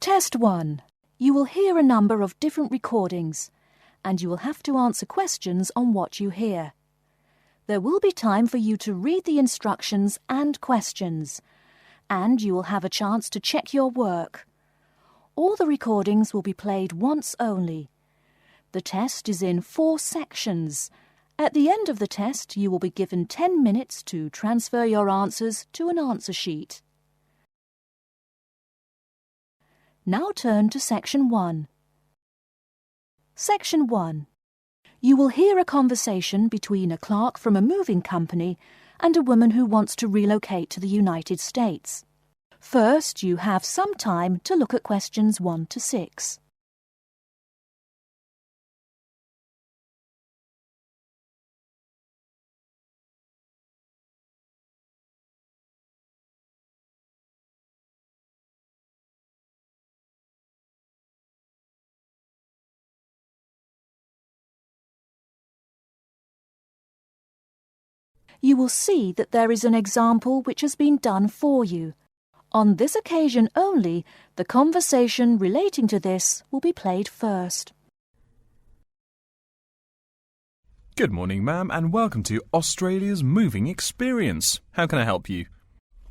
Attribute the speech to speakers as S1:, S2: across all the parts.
S1: Test 1. You will hear a number of different recordings, and you will have to answer questions on what you hear. There will be time for you to read the instructions and questions, and you will have a chance to check your work. All the recordings will be played once only. The test is in 4 sections. At the end of the test, you will be given 10 minutes to transfer your answers to an answer sheet. Now turn to Section 1. Section 1. You will hear a conversation between a clerk from a moving company and a woman who wants to relocate to the United States. First, you have some time to look at questions 1 to 6. You will see that there is an example which has been done for you. On this occasion only, the conversation relating to this will be played first.
S2: Good morning, ma'am, and welcome to Australia's moving experience. How can I help you?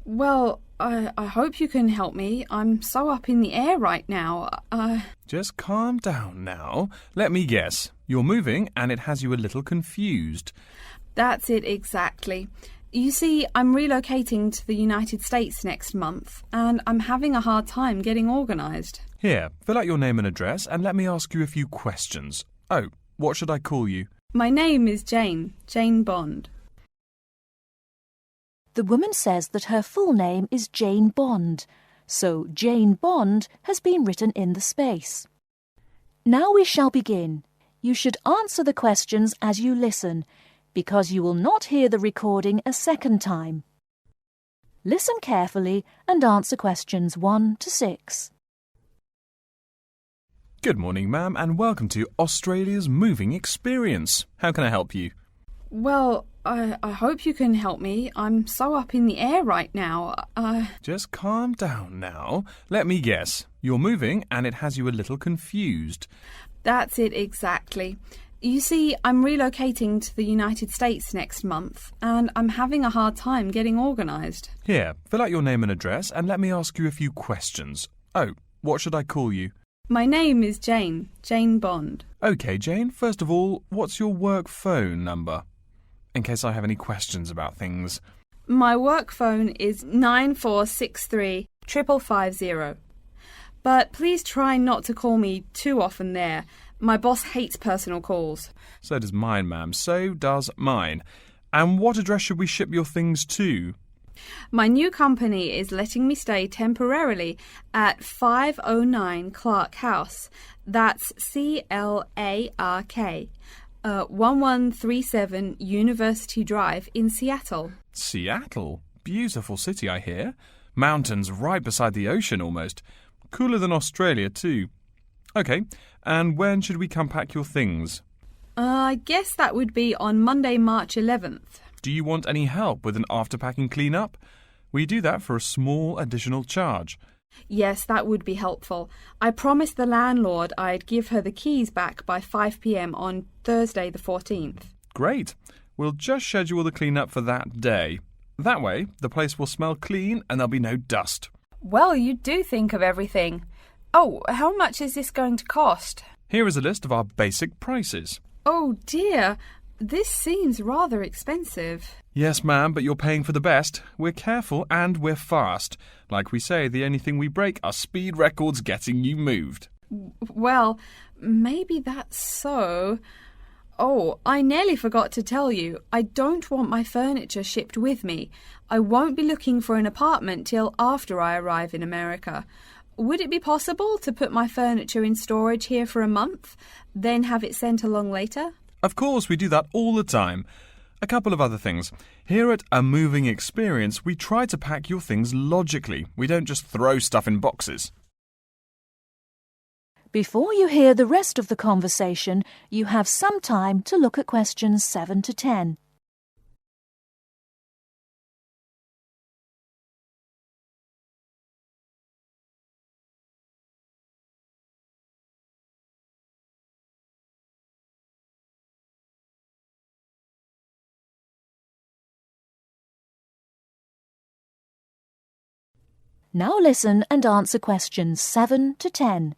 S3: Well, I hope you can help me. I'm so up in the air right now.
S2: Just calm down now. Let me guess. You're moving and it has you a little confused.
S3: That's it exactly. You see, I'm relocating to the United States next month, and I'm having a hard time getting organised.
S2: Here, fill out your name and address and let me ask you a few questions. Oh, what should I call you?
S3: My name is Jane Bond.
S1: The woman says that her full name is Jane Bond, so Jane Bond has been written in the space. Now we shall begin. You should answer the questions as you listen, because you will not hear the recording a second time. Listen carefully and answer questions 1 to 6.
S2: Good morning, ma'am, and welcome to Australia's moving experience. How can I help you?
S3: Well, I hope you can help me. I'm so up in the air right now.
S2: Just calm down now. Let me guess. You're moving and it has you a little confused.
S3: That's it exactly. You see, I'm relocating to the United States next month, and I'm having a hard time getting organised.
S2: Here, fill out your name and address and let me ask you a few questions. Oh, what should I call you?
S3: My name is Jane Bond.
S2: OK, Jane, first of all, what's your work phone number? In case I have any questions about things.
S3: My work phone is 9463 550. But please try not to call me too often there. My boss hates personal calls.
S2: So does mine, ma'am. So does mine. And what address should we ship your things to?
S3: My new company is letting me stay temporarily at 509 Clark House. That's Clark. 1137 University Drive in Seattle.
S2: Seattle? Beautiful city, I hear. Mountains right beside the ocean almost. Cooler than Australia too. OK, and when should we come pack your things?
S3: I guess that would be on Monday, March 11th.
S2: Do you want any help with an after-packing clean-up? We do that for a small additional charge.
S3: Yes, that would be helpful. I promised the landlord I'd give her the keys back by 5 p.m. on Thursday the 14th.
S2: Great. We'll just schedule the clean-up for that day. That way, the place will smell clean and there'll be no dust.
S4: Well, you do think of everything. Oh, how much is this going to cost?
S2: Here is a list of our basic prices.
S3: Oh dear, this seems rather expensive.
S2: Yes, ma'am, but you're paying for the best. We're careful and we're fast. Like we say, the only thing we break are speed records getting you moved.
S3: Well, maybe that's so. Oh, I nearly forgot to tell you. I don't want my furniture shipped with me. I won't be looking for an apartment till after I arrive in America. Would it be possible to put my furniture in storage here for a month, then have it sent along later?
S2: Of course, we do that all the time. A couple of other things. Here at A Moving Experience, we try to pack your things logically. We don't just throw stuff in boxes.
S1: Before you hear the rest of the conversation, you have some time to look at questions 7 to 10. Now listen and answer questions 7 to 10.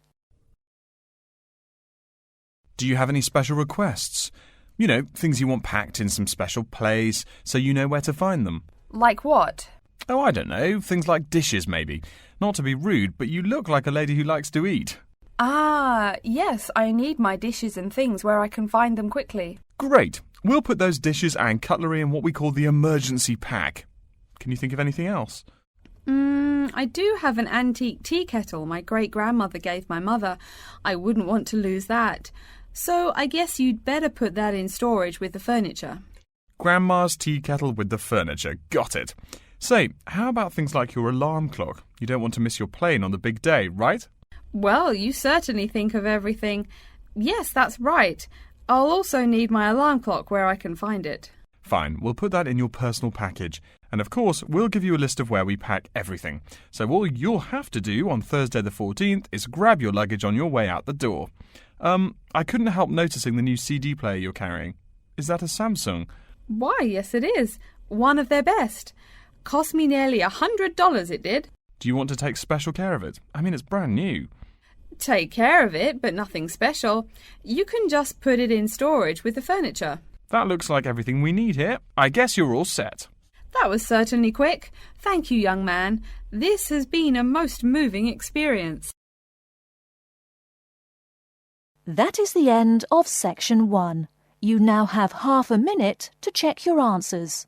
S2: Do you have any special requests? You know, things you want packed in some special place so you know where to find them.
S4: Like what?
S2: Oh, I don't know. Things like dishes, maybe. Not to be rude, but you look like a lady who likes to eat.
S4: Ah, yes, I need my dishes and things where I can find them quickly.
S2: Great. We'll put those dishes and cutlery in what we call the emergency pack. Can you think of anything else?
S3: I do have an antique tea kettle my great-grandmother gave my mother. I wouldn't want to lose that. So I guess you'd better put that in storage with the furniture.
S2: Grandma's tea kettle with the furniture. Got it. Say, how about things like your alarm clock? You don't want to miss your plane on the big day, right?
S3: Well, you certainly think of everything. Yes, that's right. I'll also need my alarm clock where I can find it.
S2: Fine, we'll put that in your personal package. And of course, we'll give you a list of where we pack everything. So all you'll have to do on Thursday the 14th is grab your luggage on your way out the door. I couldn't help noticing the new CD player you're carrying. Is that a Samsung?
S3: Why, yes it is. One of their best. Cost me nearly $100, it did.
S2: Do you want to take special care of it? I mean, it's brand new.
S3: Take care of it, but nothing special. You can just put it in storage with the furniture.
S2: That looks like everything we need here. I guess you're all set.
S3: That was certainly quick. Thank you, young man. This has been a most moving experience.
S1: That is the end of Section 1. You now have half a minute to check your answers.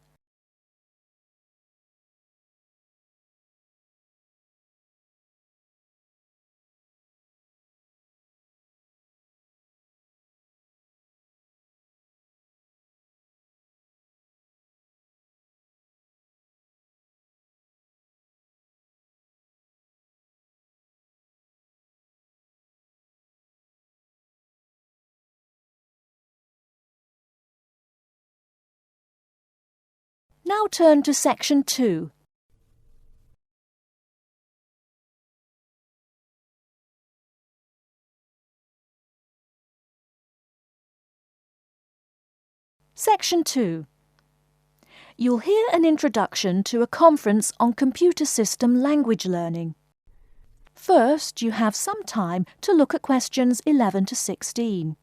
S1: Now turn to Section 2. Section 2. You'll hear an introduction to a conference on computer system language learning. First, you have some time to look at questions 11 to 16.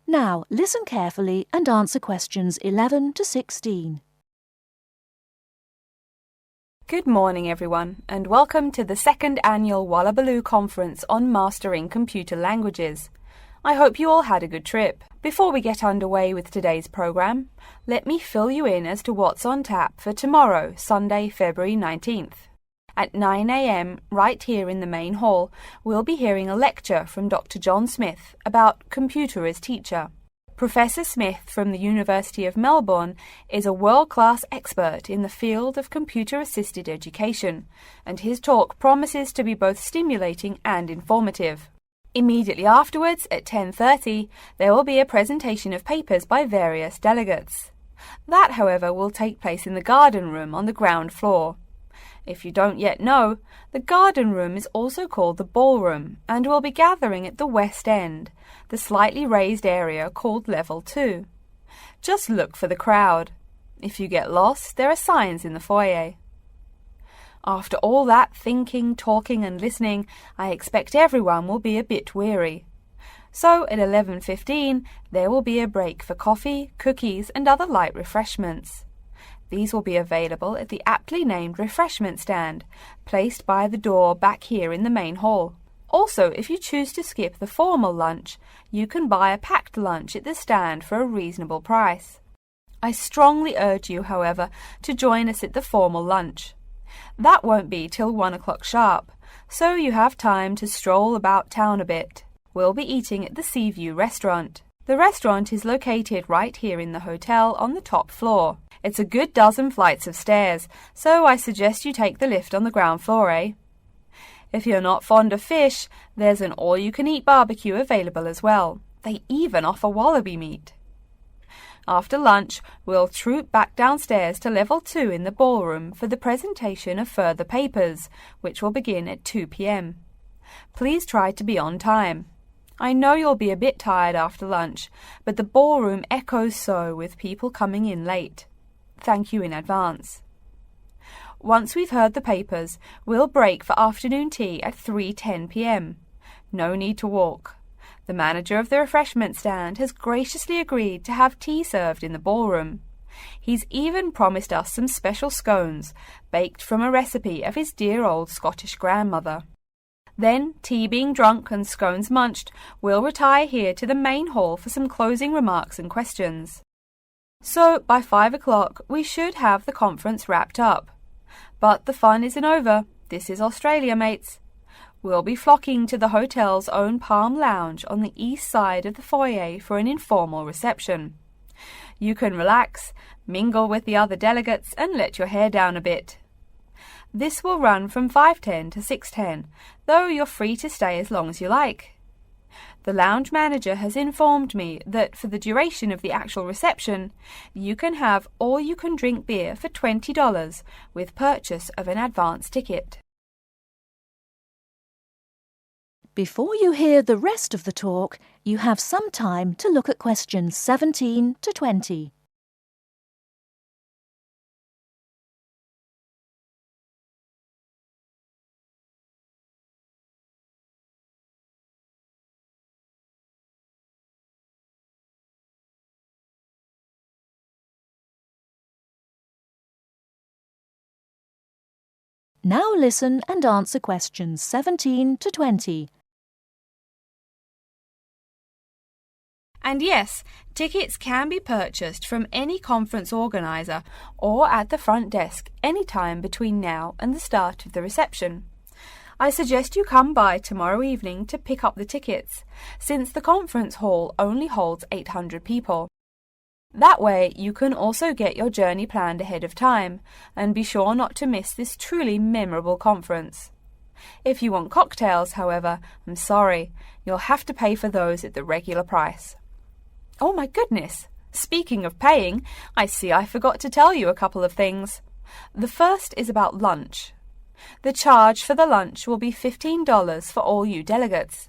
S1: Now, listen carefully and answer questions 11 to 16.
S4: Good morning, everyone, and welcome to the second annual Wallabaloo Conference on Mastering Computer Languages. I hope you all had a good trip. Before we get underway with today's programme, let me fill you in as to what's on tap for tomorrow, Sunday, February 19th. At 9 a.m, right here in the main hall, we'll be hearing a lecture from Dr. John Smith about computer as teacher. Professor Smith from the University of Melbourne is a world-class expert in the field of computer-assisted education, and his talk promises to be both stimulating and informative. Immediately afterwards, at 10:30, there will be a presentation of papers by various delegates. That, however, will take place in the garden room on the ground floor. If you don't yet know, the garden room is also called the ballroom and will be gathering at the west end, the slightly raised area called Level 2. Just look for the crowd. If you get lost, there are signs in the foyer. After all that thinking, talking and listening, I expect everyone will be a bit weary. So at 11:15, there will be a break for coffee, cookies and other light refreshments. These will be available at the aptly named refreshment stand, placed by the door back here in the main hall. Also, if you choose to skip the formal lunch, you can buy a packed lunch at the stand for a reasonable price. I strongly urge you, however, to join us at the formal lunch. That won't be till 1 o'clock sharp, so you have time to stroll about town a bit. We'll be eating at the Seaview restaurant. The restaurant is located right here in the hotel on the top floor. It's a good dozen flights of stairs, so I suggest you take the lift on the ground floor, If you're not fond of fish, there's an all-you-can-eat barbecue available as well. They even offer wallaby meat. After lunch, we'll troop back downstairs to level 2 in the ballroom for the presentation of further papers, which will begin at 2 p.m. Please try to be on time. I know you'll be a bit tired after lunch, but the ballroom echoes so with people coming in late. Thank you in advance. Once we've heard the papers, we'll break for afternoon tea at 3:10 p.m. No need to walk. The manager of the refreshment stand has graciously agreed to have tea served in the ballroom. He's even promised us some special scones, baked from a recipe of his dear old Scottish grandmother. Then, tea being drunk and scones munched, we'll retire here to the main hall for some closing remarks and questions. So, by 5 o'clock, we should have the conference wrapped up. But the fun isn't over. This is Australia, mates. We'll be flocking to the hotel's own Palm Lounge on the east side of the foyer for an informal reception. You can relax, mingle with the other delegates, and let your hair down a bit. This will run from 5:10 to 6:10, though you're free to stay as long as you like. The lounge manager has informed me that for the duration of the actual reception, you can have all-you-can-drink beer for $20 with purchase of an advance ticket.
S1: Before you hear the rest of the talk, you have some time to look at questions 17 to 20. Now listen and answer questions 17 to 20.
S4: And yes, tickets can be purchased from any conference organiser or at the front desk any time between now and the start of the reception. I suggest you come by tomorrow evening to pick up the tickets, since the conference hall only holds 800 people. That way you can also get your journey planned ahead of time and be sure not to miss this truly memorable conference. If you want cocktails, however, I'm sorry, you'll have to pay for those at the regular price. Oh my goodness! Speaking of paying, I see I forgot to tell you a couple of things. The first is about lunch. The charge for the lunch will be $15 for all you delegates.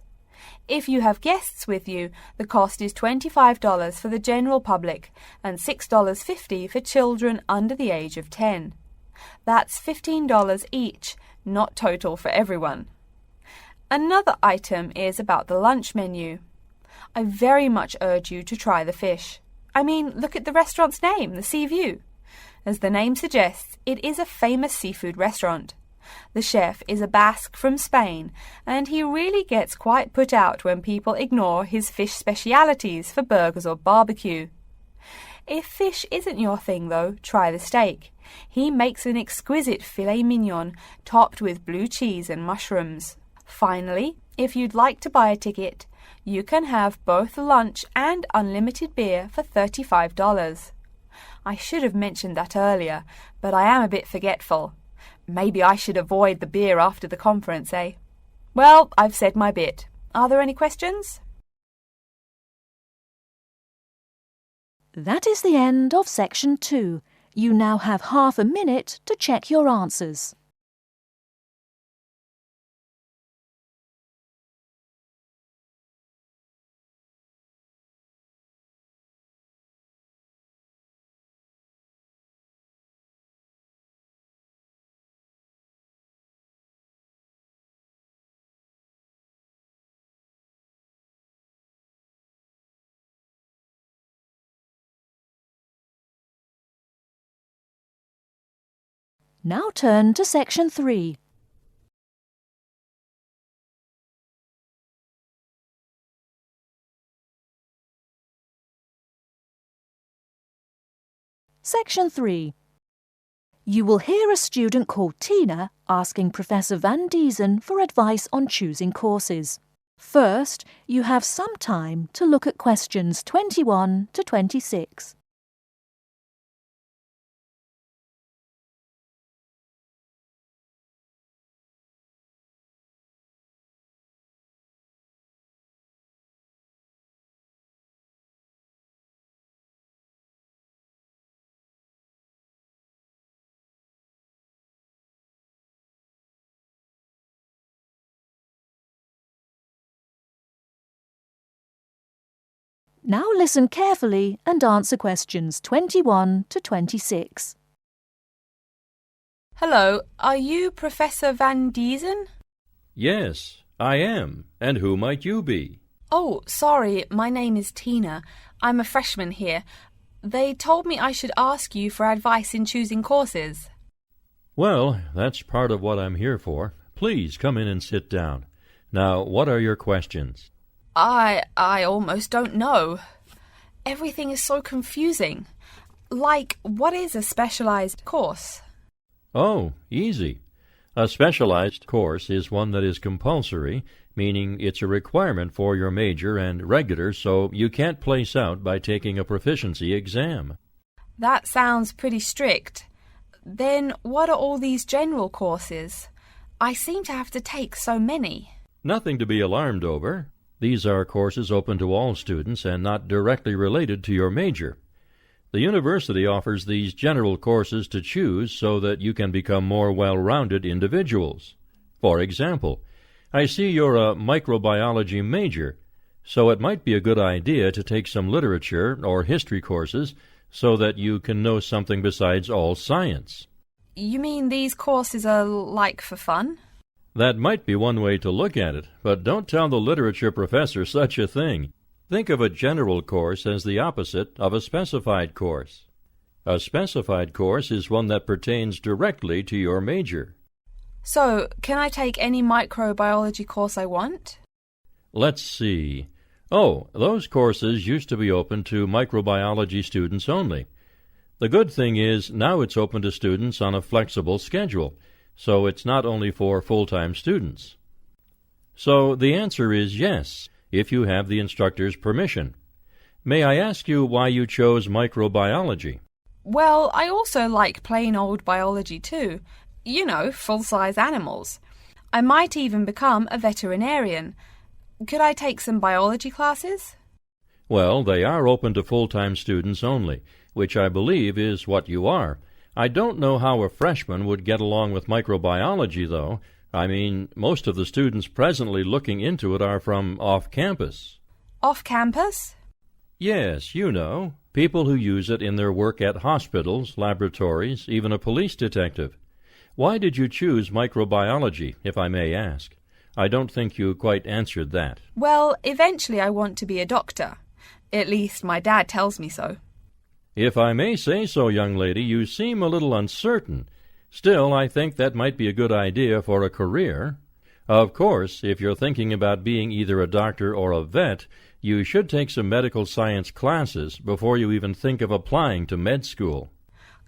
S4: If you have guests with you, the cost is $25 for the general public and $6.50 for children under the age of 10. That's $15 each, not total for everyone. Another item is about the lunch menu. I very much urge you to try the fish. I mean, look at the restaurant's name, the Sea View. As the name suggests, it is a famous seafood restaurant. The chef is a Basque from Spain, and he really gets quite put out when people ignore his fish specialities for burgers or barbecue. If fish isn't your thing, though, try the steak. He makes an exquisite filet mignon topped with blue cheese and mushrooms. Finally, if you'd like to buy a ticket, you can have both lunch and unlimited beer for $35. I should have mentioned that earlier, but I am a bit forgetful. Maybe I should avoid the beer after the conference, eh? Well, I've said my bit. Are there any questions?
S1: That is the end of section 2. You now have half a minute to check your answers. Now turn to section 3. Section 3. You will hear a student called Tina asking Professor Van Diesen for advice on choosing courses. First, you have some time to look at questions 21 to 26. Now listen carefully and answer questions 21 to 26.
S4: Hello, are you Professor Van Diesen?
S5: Yes, I am. And who might you be?
S4: Oh, sorry, my name is Tina. I'm a freshman here. They told me I should ask you for advice in choosing courses.
S5: Well, that's part of what I'm here for. Please come in and sit down. Now, what are your questions?
S4: I almost don't know. Everything is so confusing. Like, what is a specialized course?
S5: Oh, easy. A specialized course is one that is compulsory, meaning it's a requirement for your major, and regular, so you can't place out by taking a proficiency exam.
S4: That sounds pretty strict. Then what are all these general courses? I seem to have to take so many.
S5: Nothing to be alarmed over. These are courses open to all students and not directly related to your major. The university offers these general courses to choose so that you can become more well-rounded individuals. For example, I see you're a microbiology major, so it might be a good idea to take some literature or history courses so that you can know something besides all science.
S4: You mean these courses are like for fun?
S5: That might be one way to look at it, but don't tell the literature professor such a thing. Think of a general course as the opposite of a specified course. A specified course is one that pertains directly to your major.
S4: So, can I take any microbiology course I want?
S5: Let's see. Oh, those courses used to be open to microbiology students only. The good thing is now it's open to students on a flexible schedule, so it's not only for full-time students. So the answer is yes, if you have the instructor's permission. May I ask you why you chose microbiology?
S4: Well, I also like plain old biology too. You know, full-size animals. I might even become a veterinarian. Could I take some biology classes?
S5: Well, they are open to full-time students only, which I believe is what you are. I don't know how a freshman would get along with microbiology, though. I mean, most of the students presently looking into it are from off-campus.
S4: Off-campus?
S5: Yes, you know, people who use it in their work at hospitals, laboratories, even a police detective. Why did you choose microbiology, if I may ask? I don't think you quite answered that.
S4: Well, eventually I want to be a doctor. At least my dad tells me so.
S5: If I may say so, young lady, you seem a little uncertain. Still, I think that might be a good idea for a career. Of course, if you're thinking about being either a doctor or a vet, you should take some medical science classes before you even think of applying to med school.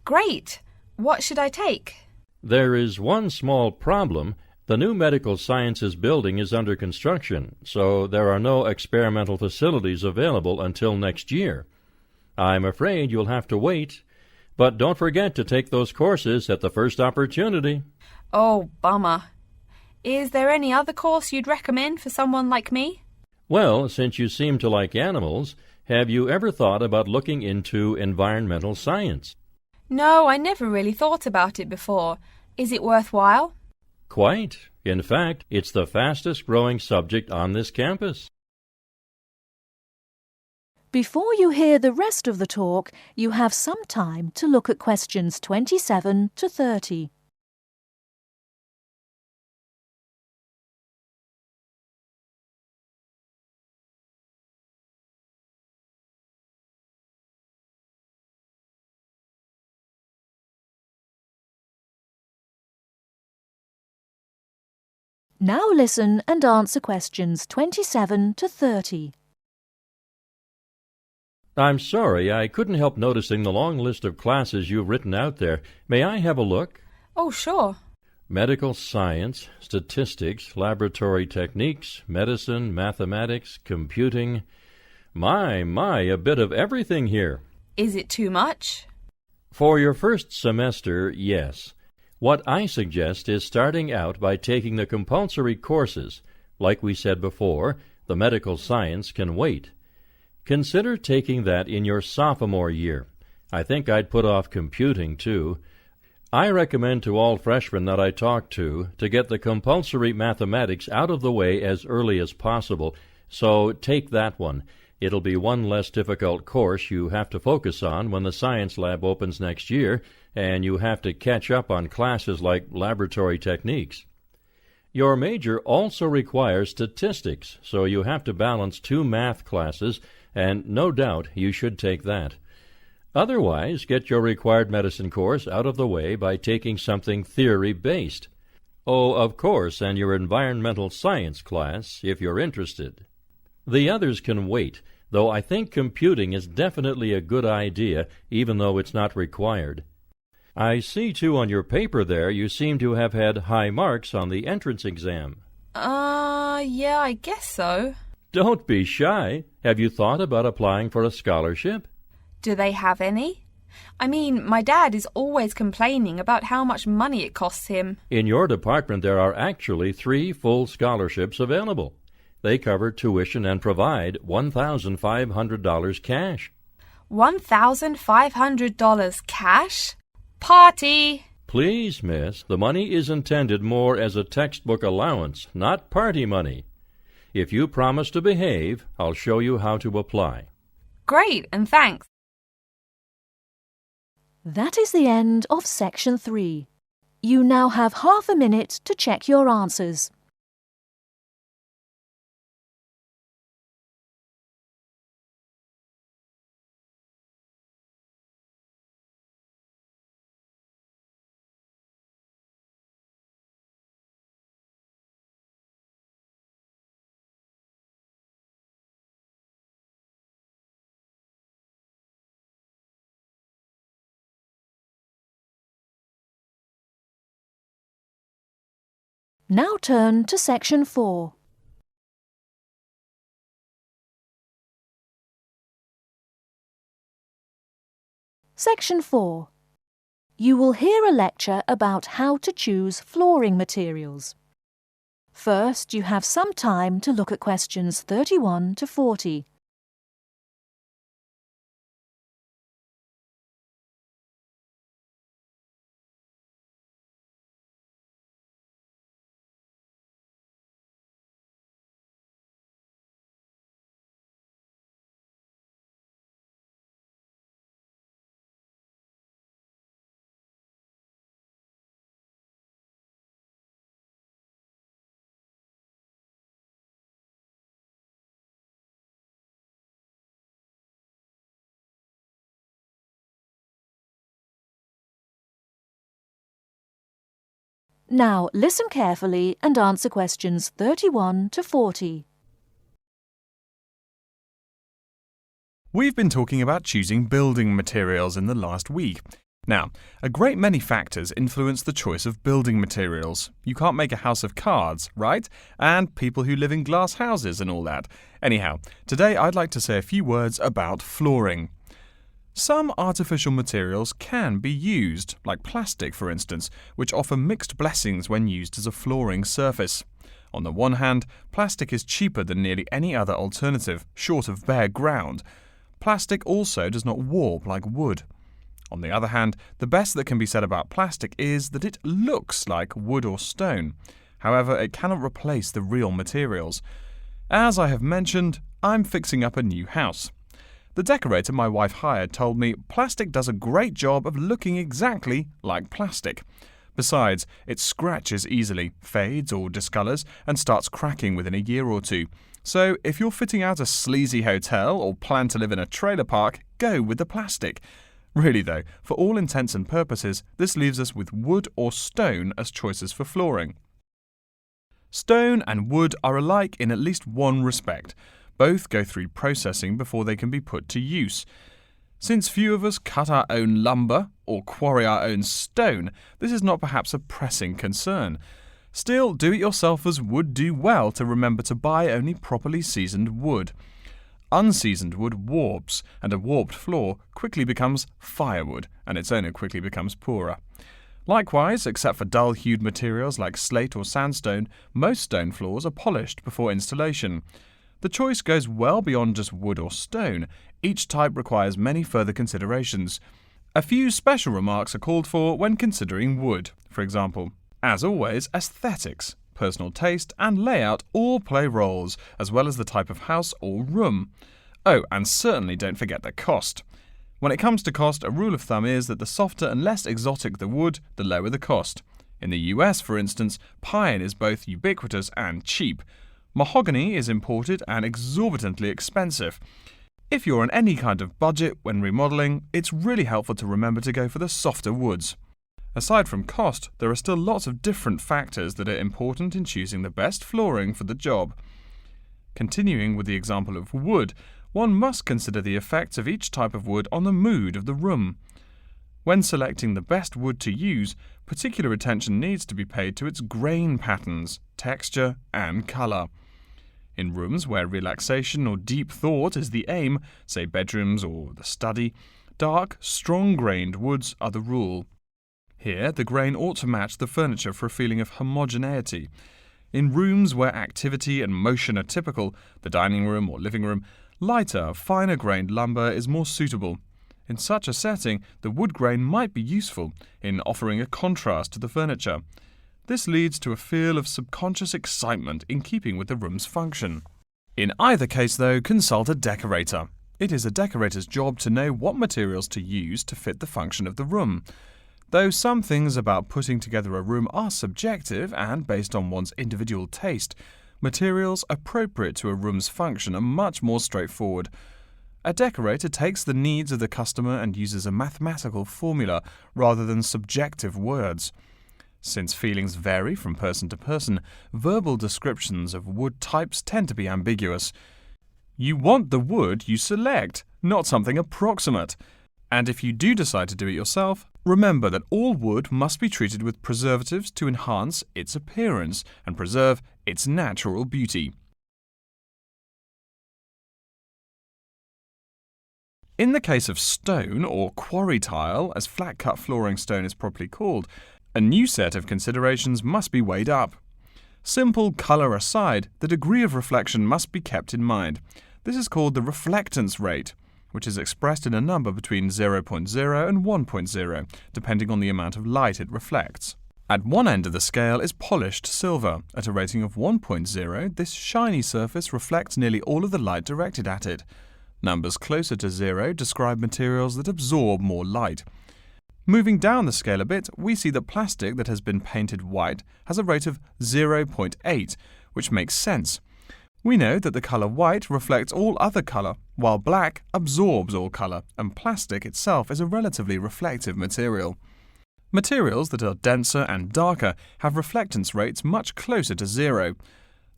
S4: Great! What should I take?
S5: There is one small problem. The new medical sciences building is under construction, so there are no experimental facilities available until next year. I'm afraid you'll have to wait, but don't forget to take those courses at the first opportunity.
S4: Oh, bummer. Is there any other course you'd recommend for someone like me?
S5: Well, since you seem to like animals, have you ever thought about looking into environmental science?
S4: No, I never really thought about it before. Is it worthwhile?
S5: Quite. In fact, it's the fastest-growing subject on this campus.
S1: Before you hear the rest of the talk, you have some time to look at questions 27 to 30. Now listen and answer questions 27 to 30.
S5: I'm sorry, I couldn't help noticing the long list of classes you've written out there. May I have a look?
S4: Oh, sure.
S5: Medical science, statistics, laboratory techniques, medicine, mathematics, computing. My, a bit of everything here.
S4: Is it too much?
S5: For your first semester, yes. What I suggest is starting out by taking the compulsory courses. Like we said before, the medical science can wait. Consider taking that in your sophomore year. I think I'd put off computing, too. I recommend to all freshmen that I talk to get the compulsory mathematics out of the way as early as possible, so take that one. It'll be one less difficult course you have to focus on when the science lab opens next year and you have to catch up on classes like laboratory techniques. Your major also requires statistics, so you have to balance 2 math classes, and no doubt you should take that. Otherwise, get your required medicine course out of the way by taking something theory-based. Oh, of course, and your environmental science class, if you're interested. The others can wait, though I think computing is definitely a good idea, even though it's not required. I see, too, on your paper there you seem to have had high marks on the entrance exam.
S3: Yeah, I guess so.
S5: Don't be shy. Have you thought about applying for a scholarship?
S3: Do they have any? I mean, my dad is always complaining about how much money it costs him.
S5: In your department there are actually 3 full scholarships available. They cover tuition and provide $1,500 cash.
S3: $1,500 cash? Party!
S5: Please, miss, the money is intended more as a textbook allowance, not party money. If you promise to behave, I'll show you how to apply.
S3: Great, and thanks.
S1: That is the end of Section 3. You now have half a minute to check your answers. Now turn to Section 4. Section 4. You will hear a lecture about how to choose flooring materials. First, you have some time to look at questions 31 to 40. Now listen carefully and answer questions 31 to 40.
S2: We've been talking about choosing building materials in the last week. Now, a great many factors influence the choice of building materials. You can't make a house of cards, right? And people who live in glass houses and all that. Anyhow, today I'd like to say a few words about flooring. Some artificial materials can be used, like plastic for instance, which offer mixed blessings when used as a flooring surface. On the one hand, plastic is cheaper than nearly any other alternative, short of bare ground. Plastic also does not warp like wood. On the other hand, the best that can be said about plastic is that it looks like wood or stone. However, it cannot replace the real materials. As I have mentioned, I'm fixing up a new house. The decorator my wife hired told me plastic does a great job of looking exactly like plastic. Besides, it scratches easily, fades or discolours, and starts cracking within a year or two. So if you're fitting out a sleazy hotel or plan to live in a trailer park, go with the plastic. Really though, for all intents and purposes, this leaves us with wood or stone as choices for flooring. Stone and wood are alike in at least one respect. Both go through processing before they can be put to use. Since few of us cut our own lumber or quarry our own stone, this is not perhaps a pressing concern. Still, do-it-yourselfers would do well to remember to buy only properly seasoned wood. Unseasoned wood warps, and a warped floor quickly becomes firewood, and its owner quickly becomes poorer. Likewise, except for dull-hued materials like slate or sandstone, most stone floors are polished before installation. The choice goes well beyond just wood or stone. Each type requires many further considerations. A few special remarks are called for when considering wood. For example, as always, aesthetics, personal taste and layout all play roles, as well as the type of house or room. Oh, and certainly don't forget the cost. When it comes to cost, a rule of thumb is that the softer and less exotic the wood, the lower the cost. In the US, for instance, pine is both ubiquitous and cheap. Mahogany is imported and exorbitantly expensive. If you're on any kind of budget when remodeling, it's really helpful to remember to go for the softer woods. Aside from cost, there are still lots of different factors that are important in choosing the best flooring for the job. Continuing with the example of wood, one must consider the effects of each type of wood on the mood of the room. When selecting the best wood to use, particular attention needs to be paid to its grain patterns, texture, and colour. In rooms where relaxation or deep thought is the aim, say bedrooms or the study, dark, strong-grained woods are the rule. Here, the grain ought to match the furniture for a feeling of homogeneity. In rooms where activity and motion are typical, the dining room or living room, lighter, finer-grained lumber is more suitable. In such a setting, the wood grain might be useful in offering a contrast to the furniture. This leads to a feel of subconscious excitement in keeping with the room's function. In either case, though, consult a decorator. It is a decorator's job to know what materials to use to fit the function of the room. Though some things about putting together a room are subjective and based on one's individual taste, materials appropriate to a room's function are much more straightforward. A decorator takes the needs of the customer and uses a mathematical formula rather than subjective words. Since feelings vary from person to person, verbal descriptions of wood types tend to be ambiguous. You want the wood you select, not something approximate. And if you do decide to do it yourself, remember that all wood must be treated with preservatives to enhance its appearance and preserve its natural beauty. In the case of stone, or quarry tile, as flat-cut flooring stone is properly called, a new set of considerations must be weighed up. Simple colour aside, the degree of reflection must be kept in mind. This is called the reflectance rate, which is expressed in a number between 0.0 and 1.0, depending on the amount of light it reflects. At one end of the scale is polished silver. At a rating of 1.0, this shiny surface reflects nearly all of the light directed at it. Numbers closer to 0 describe materials that absorb more light. Moving down the scale a bit, we see that plastic that has been painted white has a rate of 0.8, which makes sense. We know that the colour white reflects all other colour, while black absorbs all colour, and plastic itself is a relatively reflective material. Materials that are denser and darker have reflectance rates much closer to 0.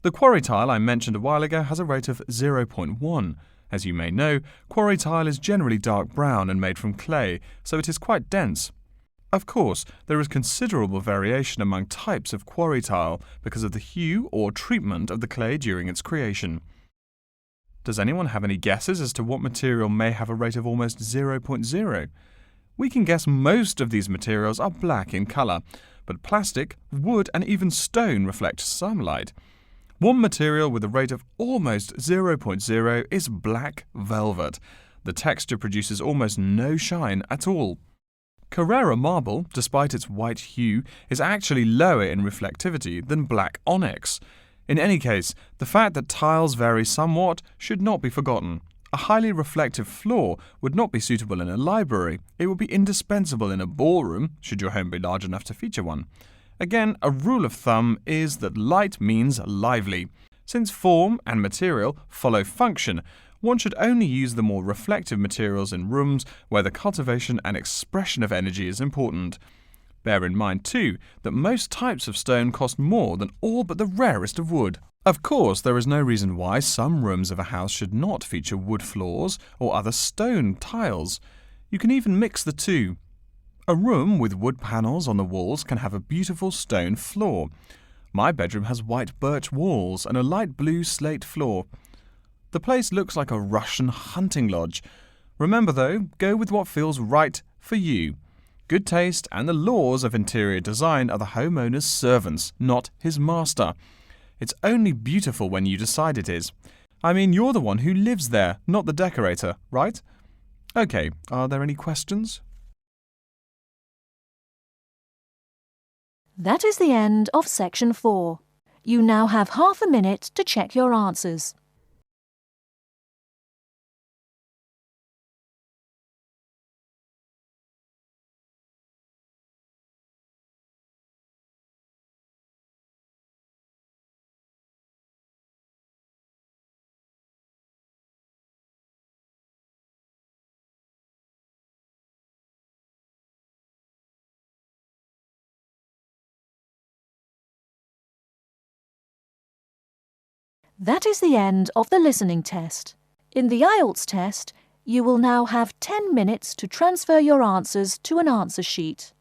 S2: The quarry tile I mentioned a while ago has a rate of 0.1. As you may know, quarry tile is generally dark brown and made from clay, so it is quite dense. Of course, there is considerable variation among types of quarry tile because of the hue or treatment of the clay during its creation. Does anyone have any guesses as to what material may have a rate of almost 0.0? We can guess most of these materials are black in colour, but plastic, wood and even stone reflect some light. One material with a rate of almost 0.0 is black velvet. The texture produces almost no shine at all. Carrara marble, despite its white hue, is actually lower in reflectivity than black onyx. In any case, the fact that tiles vary somewhat should not be forgotten. A highly reflective floor would not be suitable in a library. It would be indispensable in a ballroom, should your home be large enough to feature one. Again, a rule of thumb is that light means lively. Since form and material follow function, one should only use the more reflective materials in rooms where the cultivation and expression of energy is important. Bear in mind, too, that most types of stone cost more than all but the rarest of wood. Of course, there is no reason why some rooms of a house should not feature wood floors or other stone tiles. You can even mix the two. A room with wood panels on the walls can have a beautiful stone floor. My bedroom has white birch walls and a light blue slate floor. The place looks like a Russian hunting lodge. Remember though, go with what feels right for you. Good taste and the laws of interior design are the homeowner's servants, not his master. It's only beautiful when you decide it is. I mean, you're the one who lives there, not the decorator, right? Okay, are there any questions?
S1: That is the end of section 4. You now have half a minute to check your answers. That is the end of the listening test. In the IELTS test, you will now have 10 minutes to transfer your answers to an answer sheet.